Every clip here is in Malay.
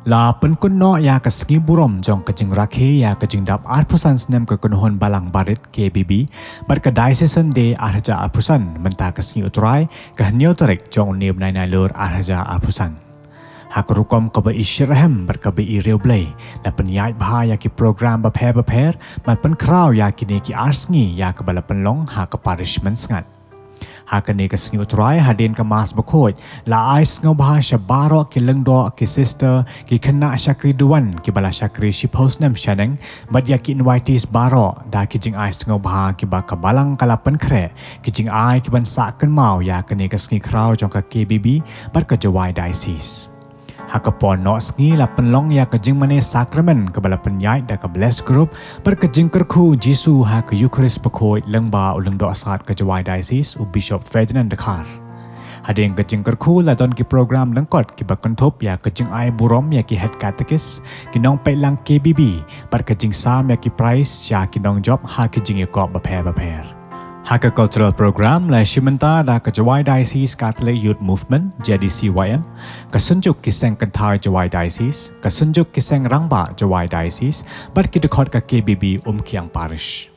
La penkuno ya kesengi burom jong kejing rakhe ya kejing dap arpusan senem kekunuhon balang barit KBB berkedai season de arja arpusan mentah kesengi uturai kehenyo terik jong nib nai lur arja arpusan. Hak rukom kebe isyrahem berkebe iriu blay la penyait bahaya ki program beper man pen krau ya kini ki arsngi ya kebala penlong ha ke punishment sengat. Hakane ke sengi uturai hadin ke mas bekoj la ais ngau bahasa barok ki lengdo ki sister ki kena syakri duan ki bala syakri shipos nem shaneng bad ya ki invites barok da ki jing ais ngau bah ki ba kabalang kalapan kre ki jing ai ki ban saken mau ya kane ke sengi krau jong ka KBB bad ke jawai diocese. Hakapon no sengi la penlong ya kejing mane sakramen kebala penyait da ke bless group berkejing kerku Jisu ha ke Eucharist bekoi lengba uleng do asat ke Jawai Diocese u Bishop Ferdinand Dekar. Hading kejing kerku la don ki program lengkot ki bakontop ya kejing ai burom ya ki head catechist ki nong pelang KBB berkejing sam ya ki price ya ki nong job ha kejing yakop beper. Haka cultural program la Shimenta da ke Jawai Diocese Catholic Youth Movement jadi CYM, kesenjuk kiseng kentar Jawai Diocese, kesenjuk kiseng rangba Jawai Diocese, bar ki dekot ke KBB Kiang Parish.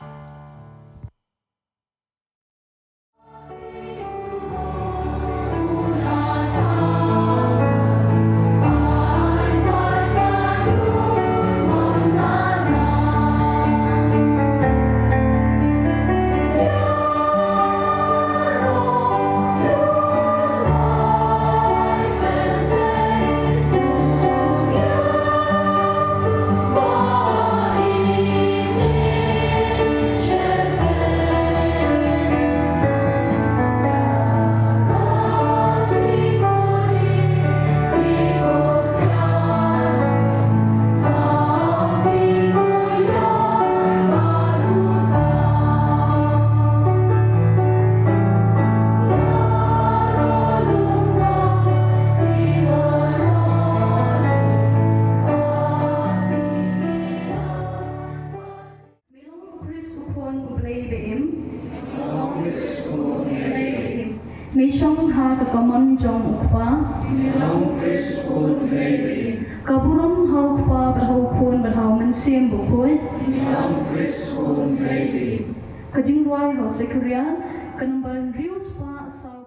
May siyang ha kakaman jong ukpa kaburam ha ukpa berhau pun berhau mensiem bukoy kajing ruai ha sekurian kanamban rius pa sa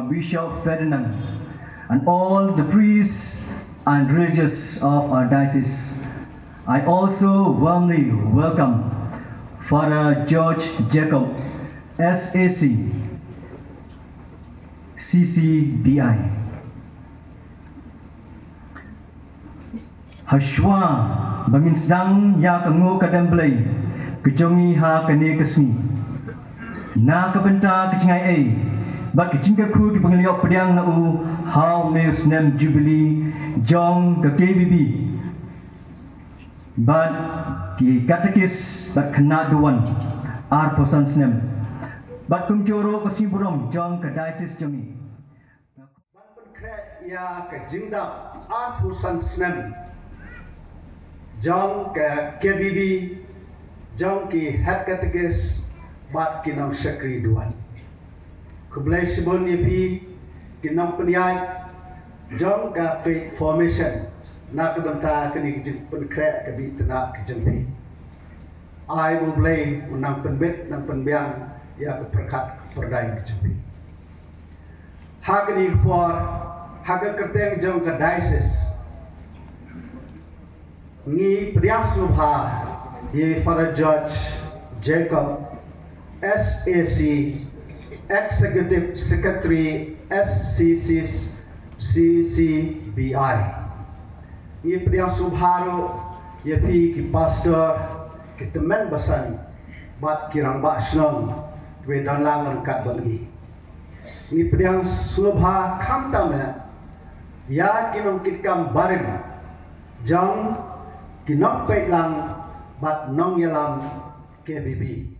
Bishop Ferdinand and all the priests and religious of our diocese. I also warmly welcome Father George Jacob, SAC, CCBI. Hashwa bangin sedang ya kengu kadang belai kejongi ha kene kesni na kebenta kecingai Bat kecingka ku ki pengliok pediang na u how meus nem jubilee jong ke KBB. Bat ki katekis bat kena duan ar posan snem. Bat kumjoro kesiburom jong ke diocese jongi. Bat penkrek ya ke jingdap ar posan snem jong ke KBB jong ki head katekis bat kinang syakri duan. Kebelah sebon yepi kinam penyai jong ka faith formation nak kebentar kini penkrek kebi tenak kejempi. I will play unang penbet nang penbiang ya keperkat perdai kejempi. Hak ini for hak kerteng jong ka diocese ni priang subha ye Father George Jacob SAC Executive Secretary CCBI. Ini priang subharo ye pi ki pastor ki teman basan bat kirang ba snong we dan lang kat bangi. Ini priang subha kham tame ya kinong kitkam barim jong kinong peklang bat nong yalam KBB.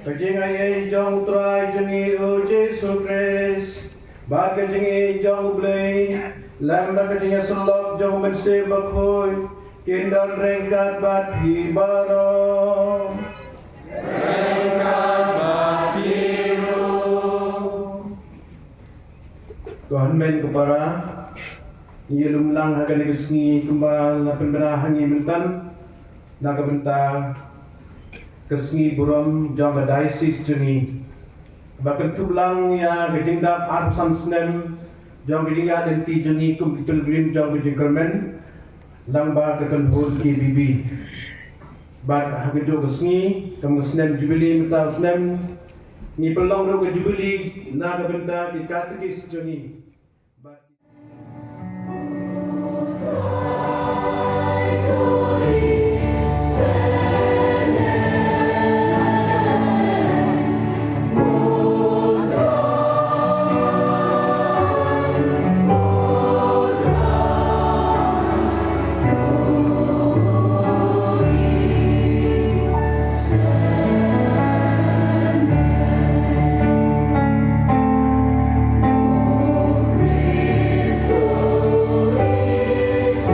Kajingai jong trai jengi o Jesu Christ. Bat kajingi jong blay. Lam na kajingi sulok jong mense bakhoy. Kindan rengkat bat hibaro. Rengkat bat biru. Tuhan men kepara. Ia lumlang hakan kesni kembal na penberahan ia mentan. Naga bentang kesni buram jangka diocese jeni bahkan tulang ya kejengdap arpsan senen jang kejengya denti jeni kum pilgrim jang kejengkermen lamba kekan hol KBB bat hakejo kesni kam kesnen jubili meta senen ni pelong ro ke jubili naga benta ki katekis jeni bat Christ,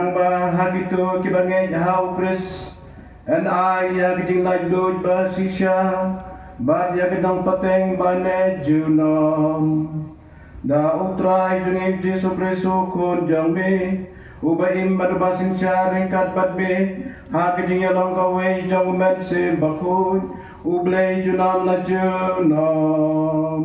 yang bahagitu kibangai hau Chris and I ya kejing like doj basisha bad ya kedang pateng bane junom da utrai jungin Jesu Kristu kun jangbe ubaim badubasin syaring kat badbe ha kejing ya long kawe jang umet se bakun ublay junam na junom.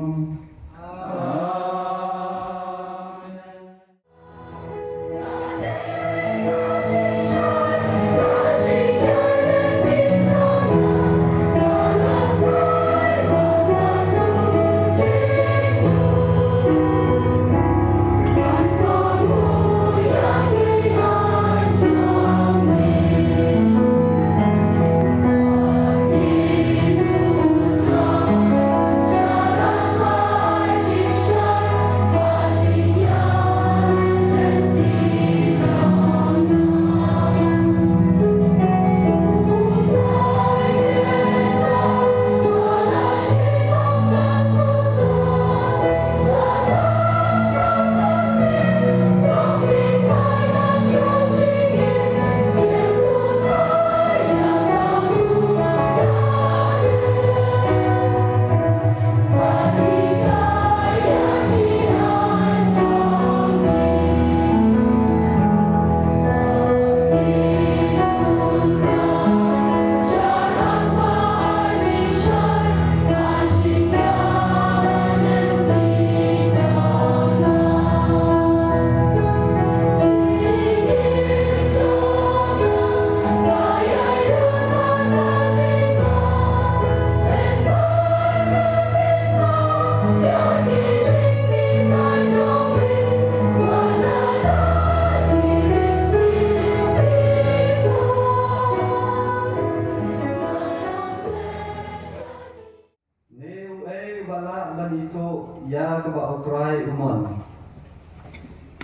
Ya keba utrai umon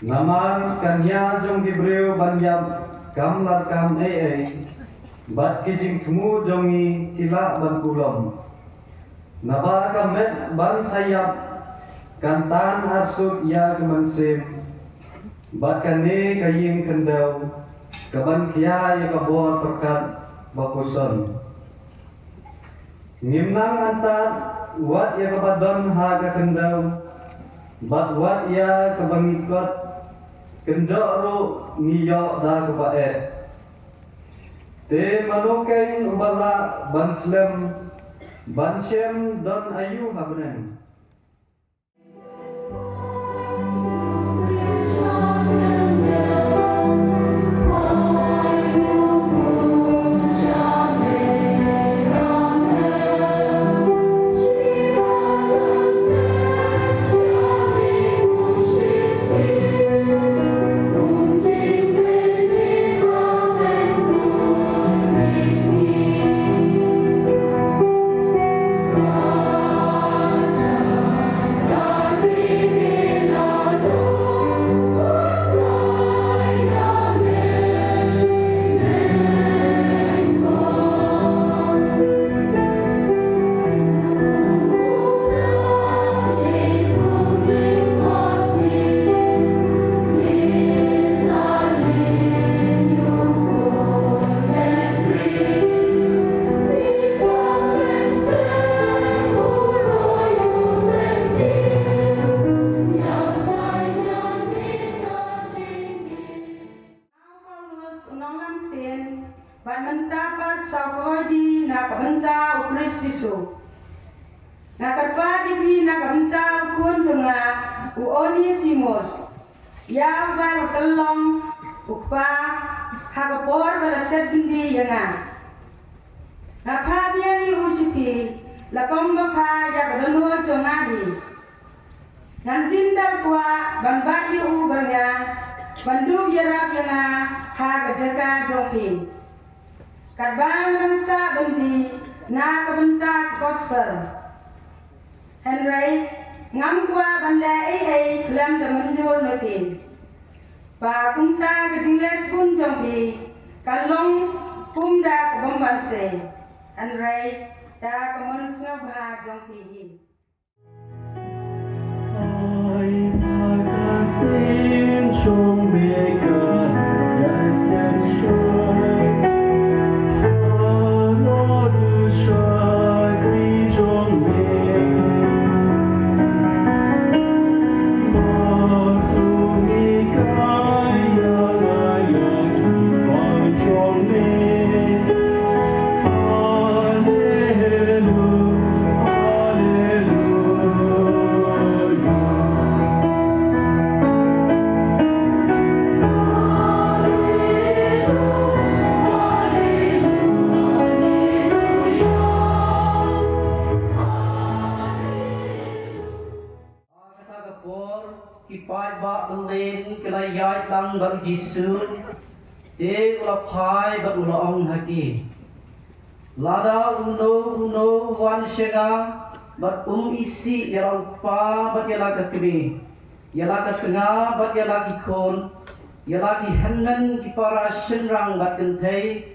Namar kanya jong gibreu banyam kam lakam bat kijing temu jongi kila ban kulom Nabar kamet ban sayap kantan arsut ya kemansim bat kane kaying kendau kaban kia ya kabor perkat bakuson Ngimnang antat wat ya kabadon ha ka kendau bat wat ya kabangikot kenjok ro ngiyok da kebae te manokeng ubala ban slem ban shem don ayu habnen Ban mendapat sakoi di nak benta ukris disu. Nak terpadi di nak benta ukun jenga uoni simos. Ya bal kelong ukpa hagapor bala sedindi yenga. Nak pabia ni usipi lakom bapa ya kadonur jongahi. Nanjindal kwa ban badi ubernya bandu yerap yenga hagajaga jongpi. Kadbang rangsa bendi na kabentak gospel. Henry ngam kwa ban le ai kelam de menjul mepi. Pa kunta kejingles pun jompi kalong kumda kebomban se. Henry da kemon ngabha jompi. Ai pagatin song mega kipai ba belen kelayat lang baru Yesus de ulapai ba ulaong haki lada uno wan shega bat isi yalang pa bat yala kakmi yala katengah bat yala kikon yala ki hanman ki para shenrang bat kentai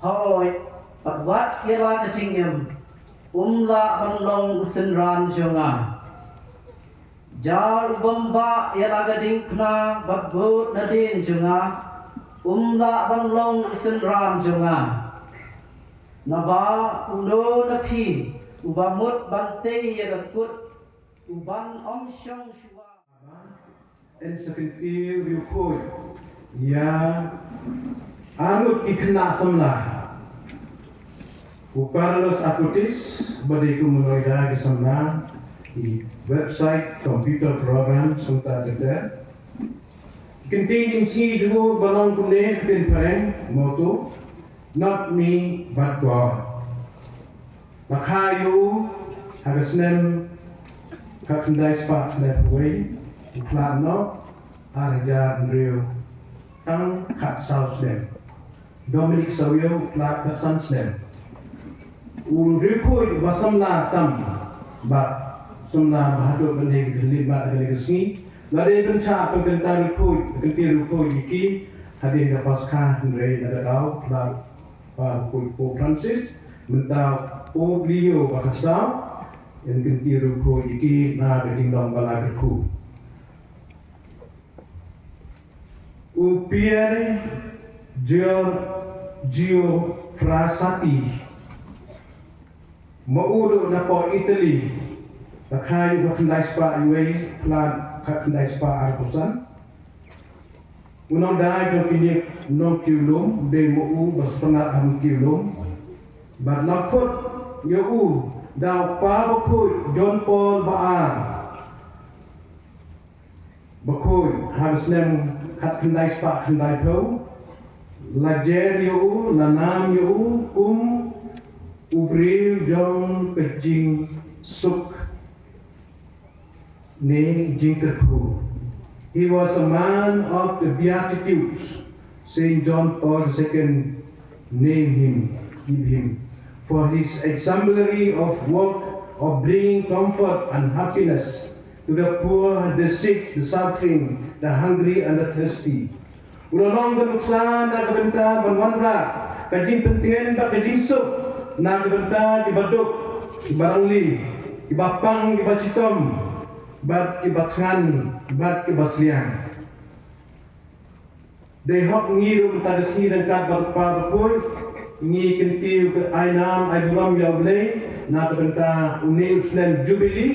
hoi bat wat yala kacingem la hanlong senran jonga jar bomba yala gading kna babut nadin junga la banglong senram junga naba uno napi ubamut bante yagakut uban omsyong shuwa en sekentir yukoi ya anut ikna samla Carlos Acutis badiku meloida di samla di website computer program sunta dede containing si juga balong kune kin pareng moto not me but God makayu hagasnem kakendai spa net way plano arja Andrew tang kat south dem Dominic Sawyo plat kat sans dem urikoi basamla tam ba Semna bahadut bende kelima ada legasi. Lari benca pengkentar rukui, kentir rukui iki hadir ke pasca dari ada tahu Pak Pope Francis mentau Oblio bahasa yang kentir rukui iki na berjingdong balagerku. Upiere Gio Frasati Maudo napo Italy Pakai kakendai spa iwe plan kakendai spa arbusan. Unang dai jom kini non kiulum de mo baspenat ham kiulum. Bat lakot yo daw pa bakoy John Paul Baar. Bakoy habis nem kakendai spa kakendai po. Lajer yo lanam yo ubril jom kejing suk ne Jinkerku. He was a man of the Beatitudes. Saint John Paul II give him for his exemplary of work of bringing comfort and happiness to the poor, the sick, the suffering, the hungry and the thirsty. Ulalong kenuksan na kabenta banwanra kajing pentingan ba kajing sup na kabenta di baduk di barangli di bapang di bacitom bat kibakhan bat kibaslian de hok ngiru tadasi dan kat barpa bakul ngi kentiu ke ainam ai buram yauble na kabenta uni uslen jubili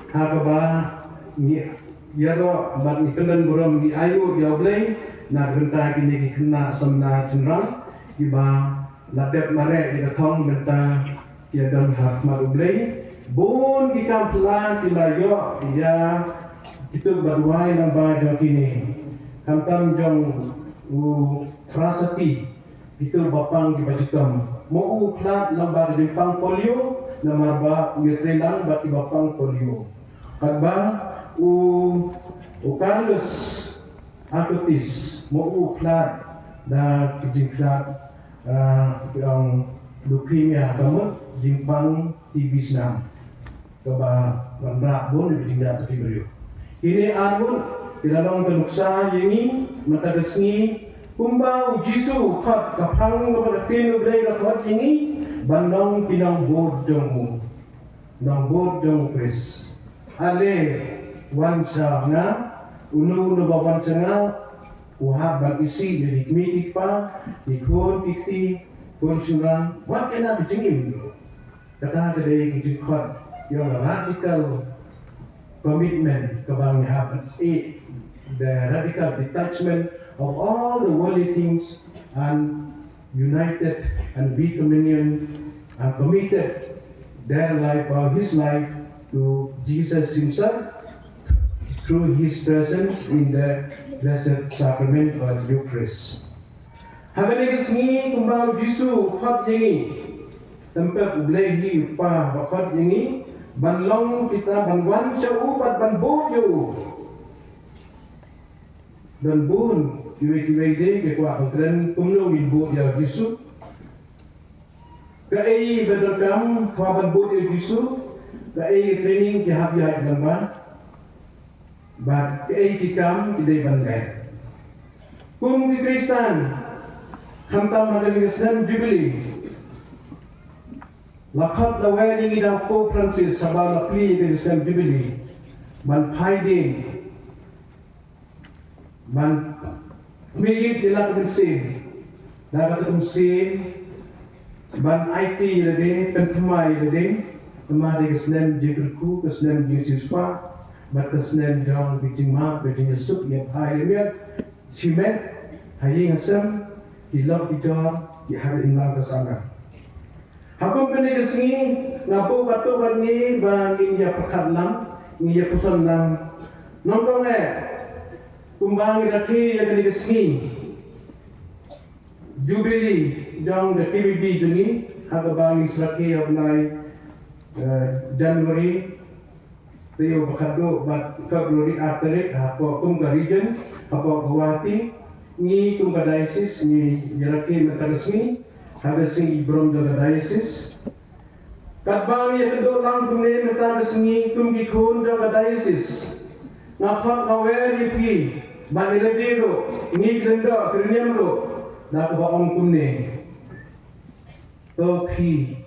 hakaba ngi yaro bat ni kelen buram di ayu yauble na kabenta kini kena samna cenrang iba ladep mare ida thong benta kia dan hak maruble bon kita pelan tilayo ya kita berduai nambah jong kini kamtam jong frasati kita bapang di bajitam mau plat lambar jepang polio namarba ngetrelang bati bapang polio kadba Carlos Acutis mau plat da kijingklat yang leukemia kamu jimpang TB senam keba berak pun dijindak ke beliau. Ini arun dilalong penuksa ini mata kesni kumbau jisu kat kapang kepada tinu beli kat ini bandong pinang bodong kris ale wansa na unu bawan cenga uhab isi jadi mitik pa ikon ikti konsulan wat kena dijengim dulu kata dari kijikot yang radical commitment kebanyakan the radical detachment of all the worldly things and united and we committed their life or his life to Jesus himself through his presence in the Blessed Sacrament of Eucharist. Hagani kesni kumbau Jisu khot yengi tempat boleh hi pa khot yengi ban long kita ban wan chau pat ban bo yo ban bun kiwe de ke kwa kren kumno min bo ya Jisu ka ei bedokam fa ban bo ya Jisu ka ei training ke hab ya ban ba ka ei kikam ide ban le kum ki Kristan Khantam Hagani Islam Jubilee Lakhat lawali ni daw Pope Francis sabala pli ng Islam Jubilee man paiding man migit ila kung sin man IT lade pentumay lade tamadi Islam Jikulku Islam Jispa bat Islam John Bijingma Bijingesuk yang hayemiat simet haying asam ilaw ito ihari lang kasanga. Hakong panigasngi na po katukan ni ba niya pakadlam niya kusan lang nongkong kumbang iraki ya panigasngi Jubilee jang the TBB juni hagabang israki online January tayo bakado bat February after hapo kung region hapo Guwahati ni tungga diocese ni yaraki matagasni hagasing ibrom jaga diocese kadbang ya kedo lang tungne matagasni tunggi khon jaga diocese nakhat nawer yipi maniladiro ni grenda krinyamro na baong kunne to phi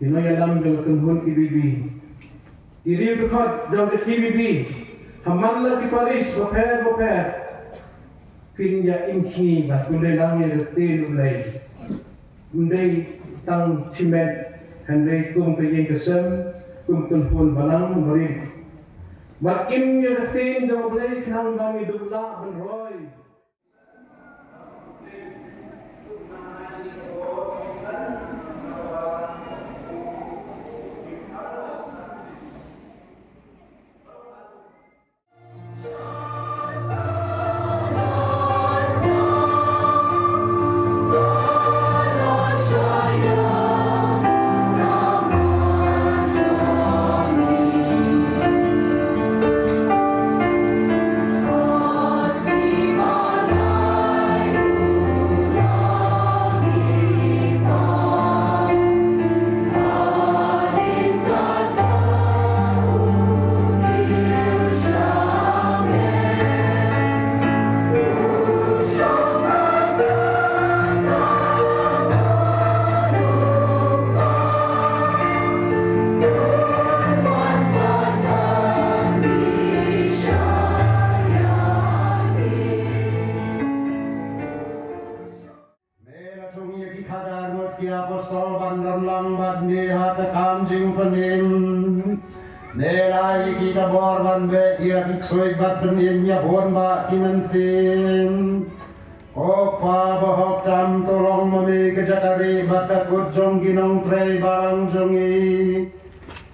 inoyalam jaga kunhun kibibi iri bekhat jaga kibibi hamalla ki Paris baper Pinya imsi batulay lang yung tinulay. Unday tang simet, handay kung kayang kasam, kung tunpon balang marid. Batim yung tin jawabay kanang bami dula banroy. Apostol bandar lambat ni hata kamjing penim nelai kita borban be ia fiksoi bat penim ya bon ba kimensim opa bahok tam tolong mami kejakari bakat kujong ginong trei barang jongi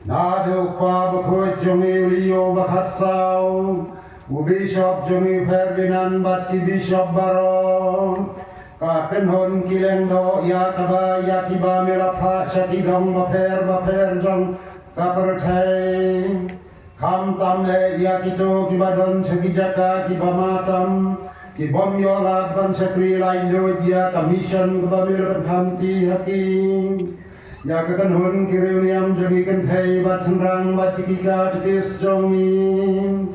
nadu pa bakoi jongi liyo bakat sau Bishop jongi Ferdinand bati Bishop Barong Kaken hon kilendo ya kaba ya kiba melapha shati dong baper jong kaperthai kam tam le ya kito kibadon shakijaka kibamatam kibom yola ban shakri lain lo ya commission kibamil khamti hakim ya kaken hon kiruniam jongi kenthai bathrang batikika tikis jongi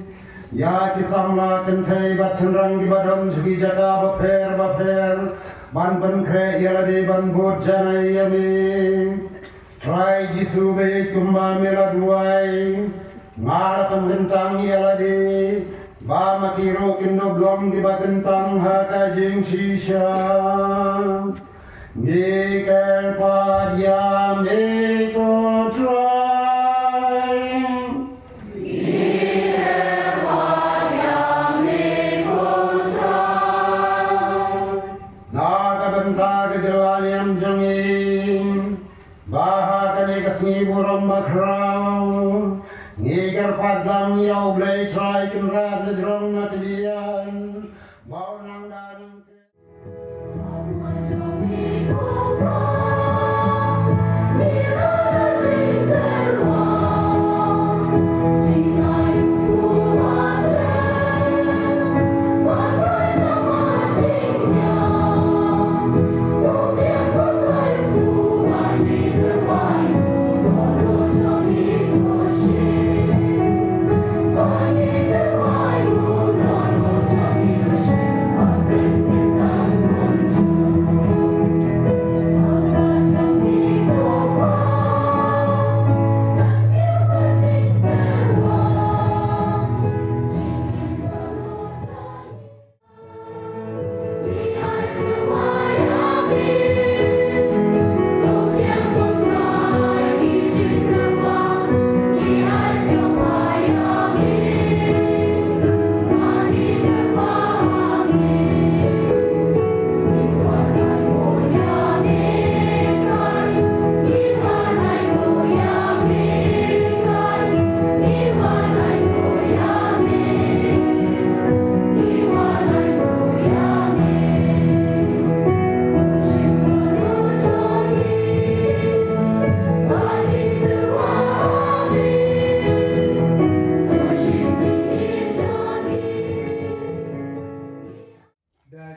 Ya kisamla kenthai bathrang kibadon shakijaka baper ban kre yalade ban bot janai yami try jisu be kumba mela duai ngar penggentang yalade ba makiro kindo blom di bagentang haka jing shisha niker padya me ko try Bangsa kejalan yang jengin bahkan kesni buram bakrau ngigar padang yau blai trai kenrat lejrong natbian bau nang danang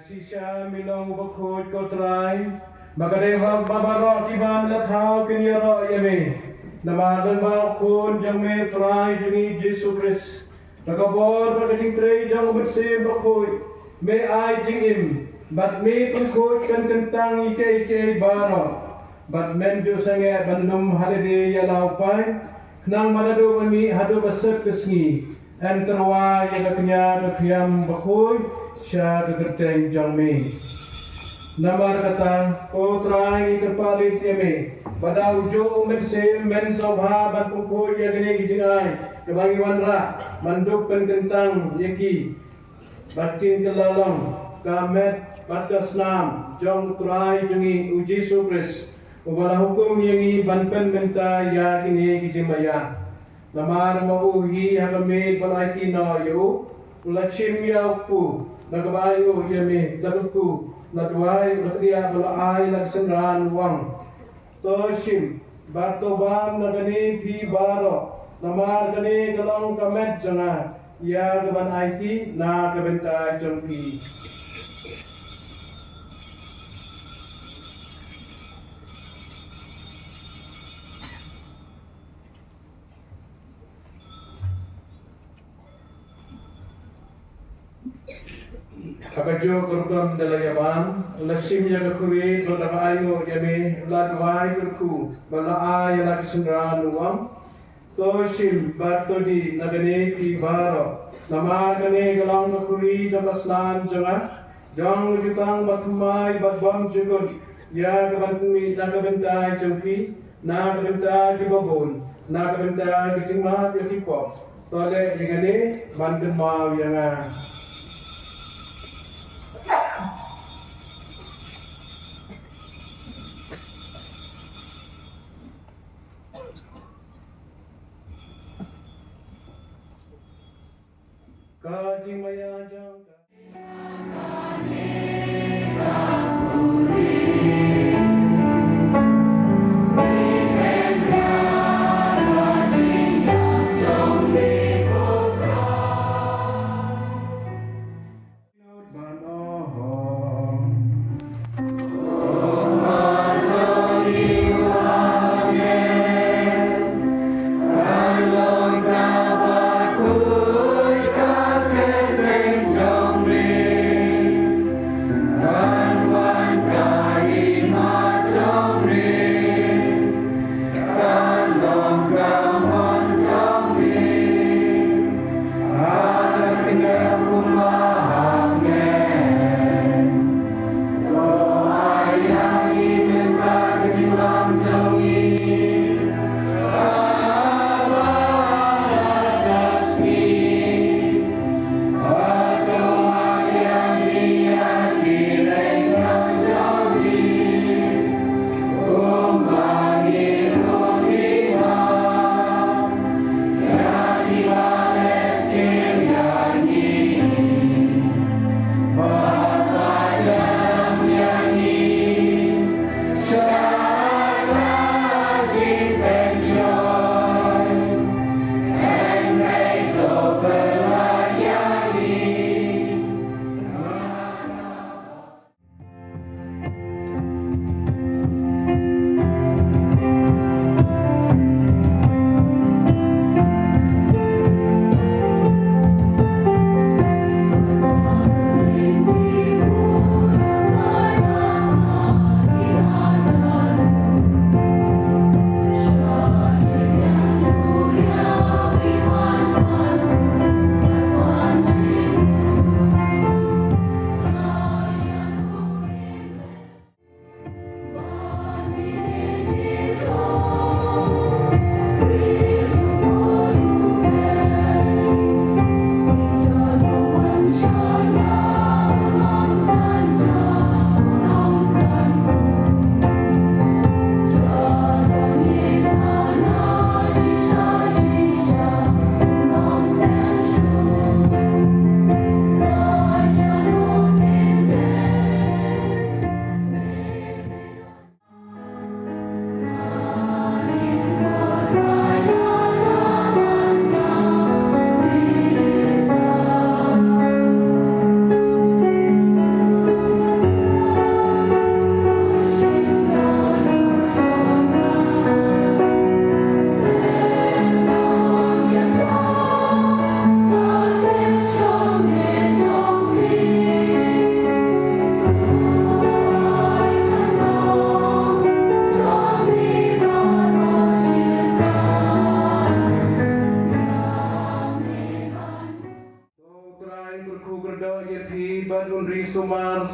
Shisha milong bakut kotrai Bagadeha babaro kibam lathau kinyaro yame Namadan ba kun jangme trai juni Jesu Christ Nagabor bagating trai jang berse bakut Me ai jingim Bat me pengkut kan kentang ike baro Bat men jo sange bandum halide yalau pai Nang manado bami hado basep kesngi Enterwa yagaknya nafiam bakut Sya kegerteng jangme Namar kata Ko trai kepalit yame Pada ujung men sobha ban pukul yagene gijingai Kebangi wanra Manduk pen kentang yaki Batin kelalong Kamet batas nam Jong trai jungi uji supres Ubala hukum yangi ban pen menta yakini gijimaya Namar mauhi hagame balaiti no yu Ulachim yaupu Nagabayo yame laguku Nadwai batria balai lagsenran wang Toshim Bartobam nagani pi baro Namar gani galong kamet janga Ya gaban IT na gabentai jangpi Kabajo kurkum dalayaman lasim yaga kuri doda ayo yame ladwai kurku bala ay lagisendran nuam toshim bartodi nagane ki baro namar gane galang kuri jamaslan janga jang jutang batmai batbam jugun ya gabanmi nagabentai jangpi nagabentai jibabon nagabentai jingma yatipo tole yagane banten mau yanga Kajing maya jang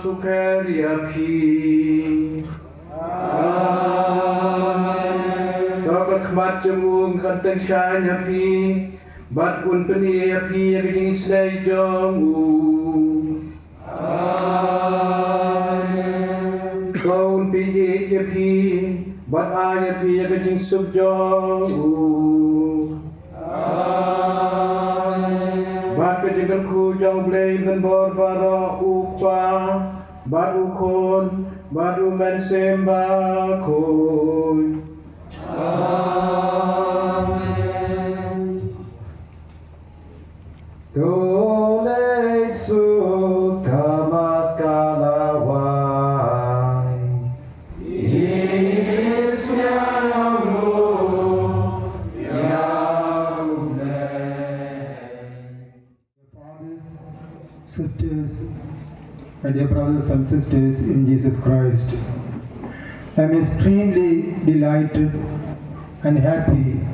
sukaria pi. Dogat khmat jemung khanteng shanya pi. Bat un peni pi yaging slay jongu. Kaun pi ye pi. Bat ay pi yaging sub jongu. Bat kejengkan ku jong blay dan bor baro upa. Bat ukon. Bat umen sembakon. Tolek su tamas kalawai Isyamu yaune. Fathers, sisters, and dear brothers and sisters in Jesus Christ, I am extremely delighted and happy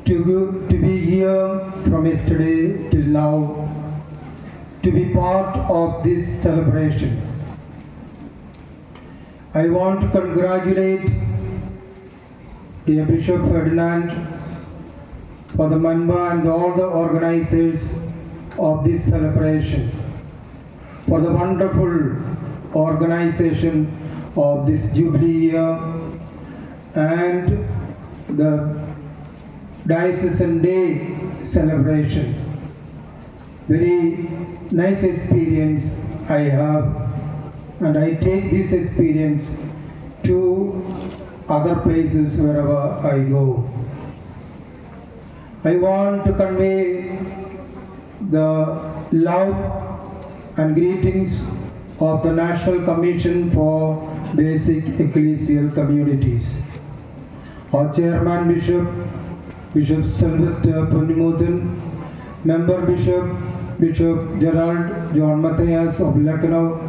to be here from yesterday till now, to be part of this celebration. I want to congratulate dear Bishop Ferdinand for the Manba and all the organizers of this celebration, for the wonderful organization of this Jubilee year and the Diocesan Day celebration. Very nice experience I have, and I take this experience to other places wherever I go. I want to convey the love and greetings of the National Commission for Basic Ecclesial Communities. Our Chairman Bishop Sylvester Ponnimuthan, Member Bishop Gerald John Matthias of Lucknow,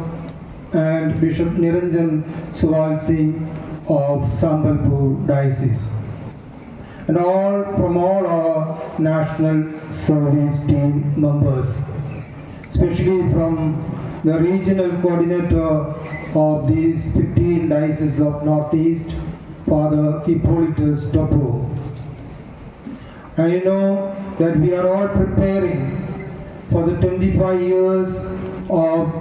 and Bishop Niranjan Suwal Singh of Sambalpur Diocese, and from all our National Service Team members, especially from the Regional Coordinator of these 15 dioceses of Northeast, Father Hippolytus Topo. I know that we are all preparing for the 25 years of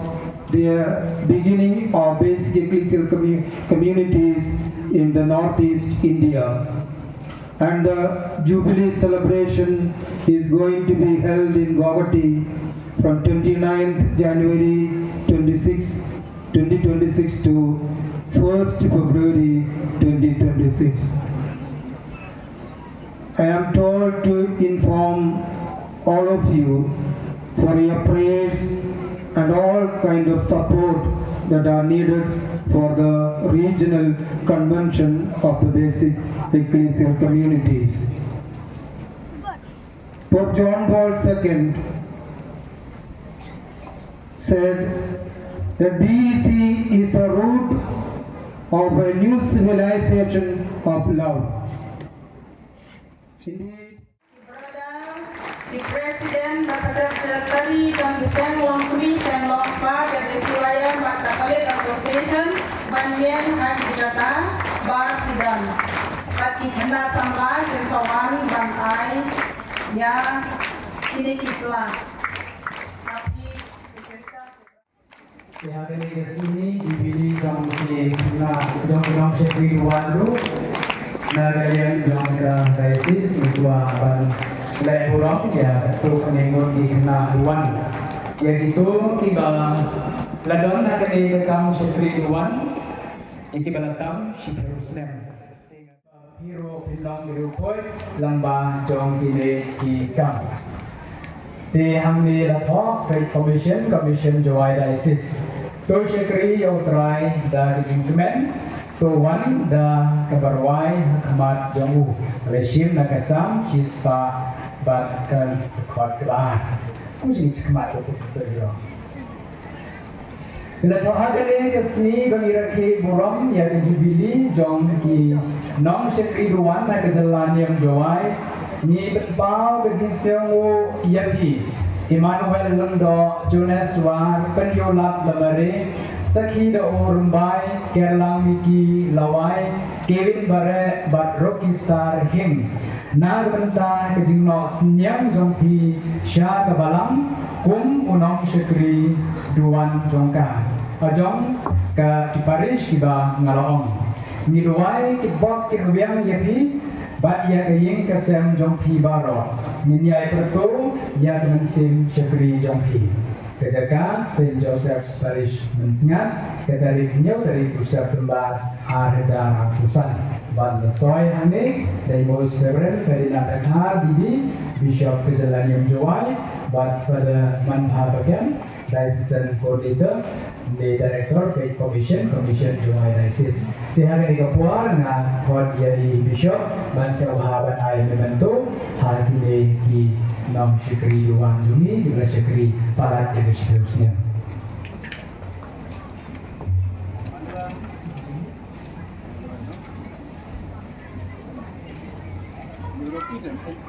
the beginning of basic ecclesial communities in the Northeast India. And the Jubilee celebration is going to be held in Guwahati from 29th January 2026 to 1st February 2026. I am told to inform all of you for your prayers and all kind of support that are needed for the regional convention of the basic ecclesial communities. Pope John Paul II said that BEC is a root of a new civilization of love. Indeed, the President, Dr. Secretary, dan Desain Long Kri, dan Long Pa, dan Desiwaya, Mata Khalid Association, Banyen Hari Jata, Bar Kidan. Pati Hena Sampai, dan Sawan, Ban Ai, Ya, Sini Kipla. Yang ini ke sini dipilih jom jom sekri walu, nagarian jom ke diocese Mutua Ban Lai Purong ya tu penengok di kena luan, yaitu kita ladon nagari ke kamu sekri luan, yang kita latam si Jerusalem. Hero bilang dirukoi lamba jom kini kikam. Di hamni lapor Faith Commission Jawai Diocese. Tu sekri yang terai da kejingkemen, tu wan da kabarwai khmat jongu. Resim na kasam chispa bat kan khot kelah. Kusi khmat tu yo. Bila tohagale kesni bangirake buram ya Jubilee jong ki nong sekri ruan na kejalan yang Jawai ni betpau kejingsewu yapi Emmanuel Lundo Jonas War Penyolat Lamare Sakhi da Orumbai Kerlang Miki Lawai Kevin Bare Bat Rocky Star Him Nag Benta Kejingno Senyam Jongpi Syah Kabalam Kum Unong Syekri Duan Jongka Ajong Ka Kiparish Kiba Ngalaong Niruai Kibok Kirwiang Yapi Bat ya kaying kasem jongpi baro Ninyai pertu ya kemensim syekri jongpi Kejaga Saint Joseph's Parish mensingat Ketarik nyau dari pusat kembar Harja Rakusan Bat lesoy hane dari Most Reverend Ferdinand Ekar Bibi Bishop Kejalanium Jowai Bat pada manha bagian Diocesan Coordinator di Director Faith Commission Jowai Diocese. Di hari ini kepuar na kod yai Bishop Bansa Wahabat ay membantu hari ini ki nom syekri Luang Jungi juga syekri Palat yang seterusnya. Shine.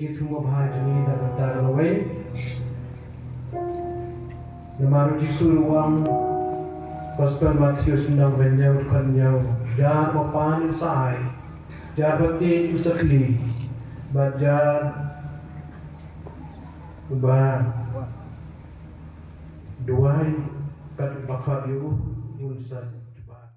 Iji Tumo Bahajuni dan Bentar Lawai Namaru Jisu Ruang Gospel Matius Nang Benyau Tukan Nyau Jar Mapan Sai Jar Batin Usakli Bajar Ubah Duai Kat Bakar Yu Yulsan Jubah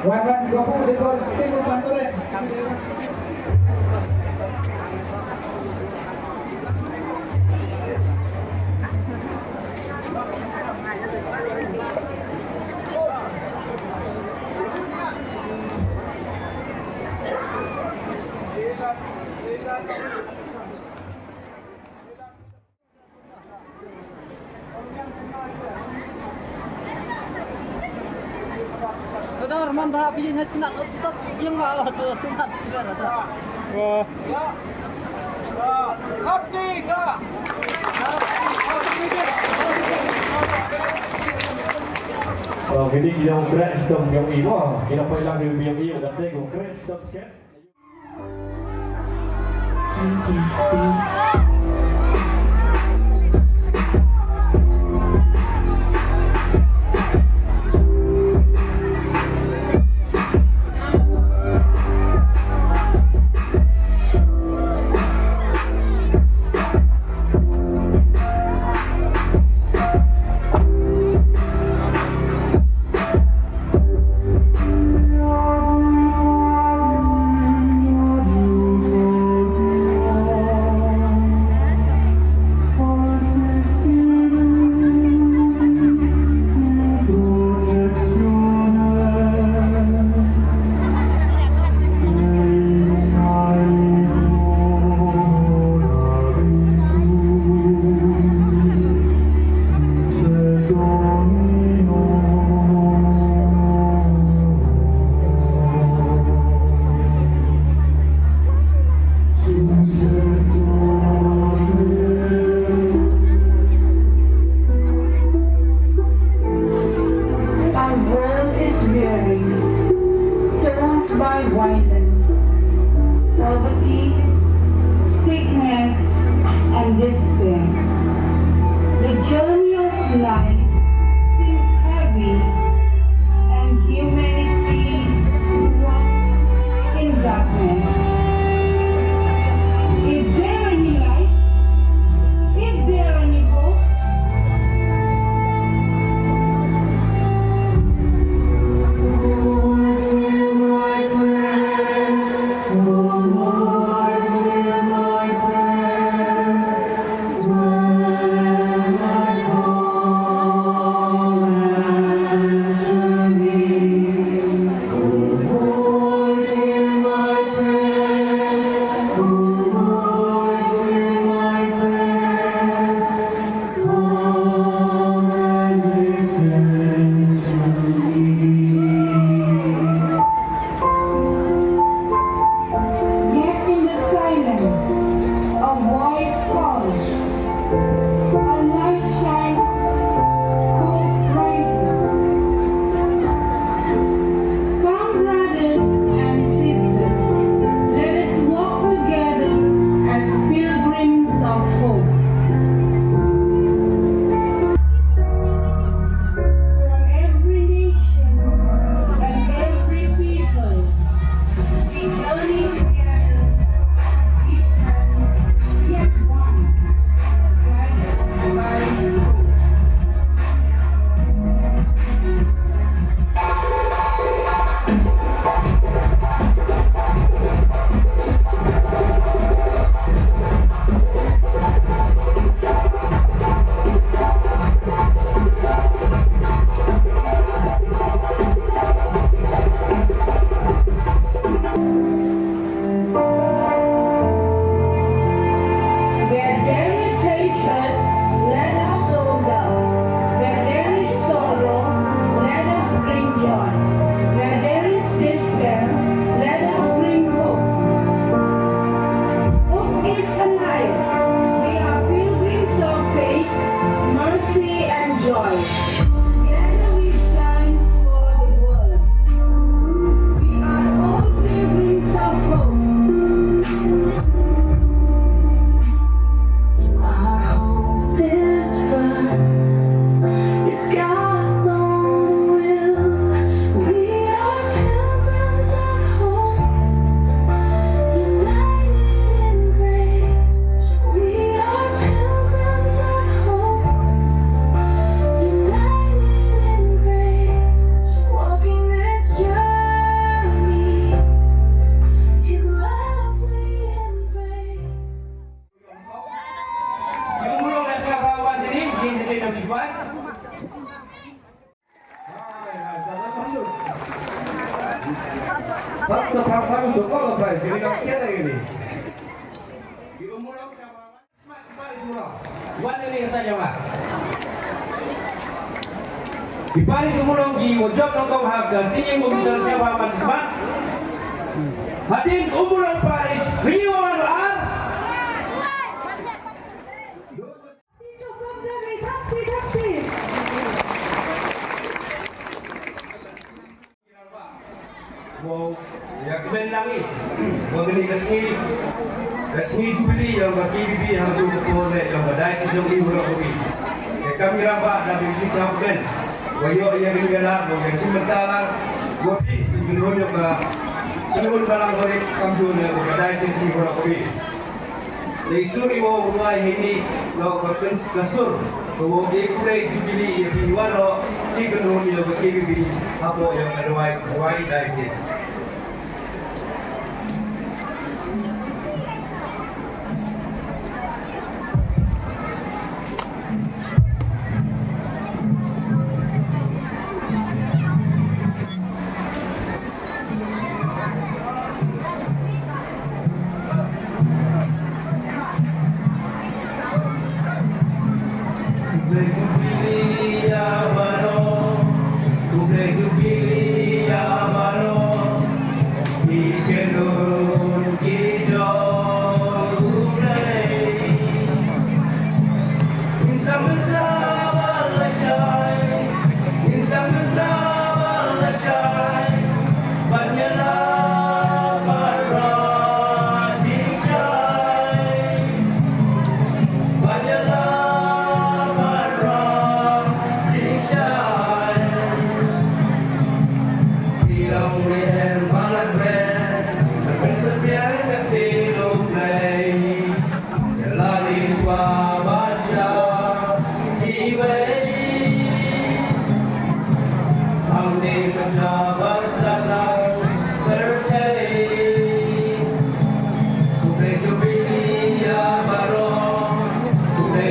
Wan 20 dekor timur Bantere. Benar, mana bijinya cenak tetap yang nggak ada cenak juga ada. Wah. Abdi dah. Jadi yang berat stop yang ini, kita paylang yang ini, dan dia berat stop kan? Sokol prize, jadi kau kira lagi ni. Di umur orang sama, mari semua. Wan ini saja mak. Di Paris umurong di wajib nongkong harga sini membesar siapa manfaat. Hadin umurong Paris Rio Anwar. Wow, ya kemen lagi. Mengenai kesini jubili yang bagi bibi yang tu betul yang badai sesuatu umurong kopi. Kami rampak dan bibi sampai. Wayo yang digelar, yang sementara, kopi menurut juga menurut balang korek kamjun yang berada di sini orang kopi. Leisuri mau mulai ini lo kerja kasur, kalau dia kulai jubili yang diluar lo di kenal dia berkibi apa yang ada wai dari sini.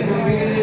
To be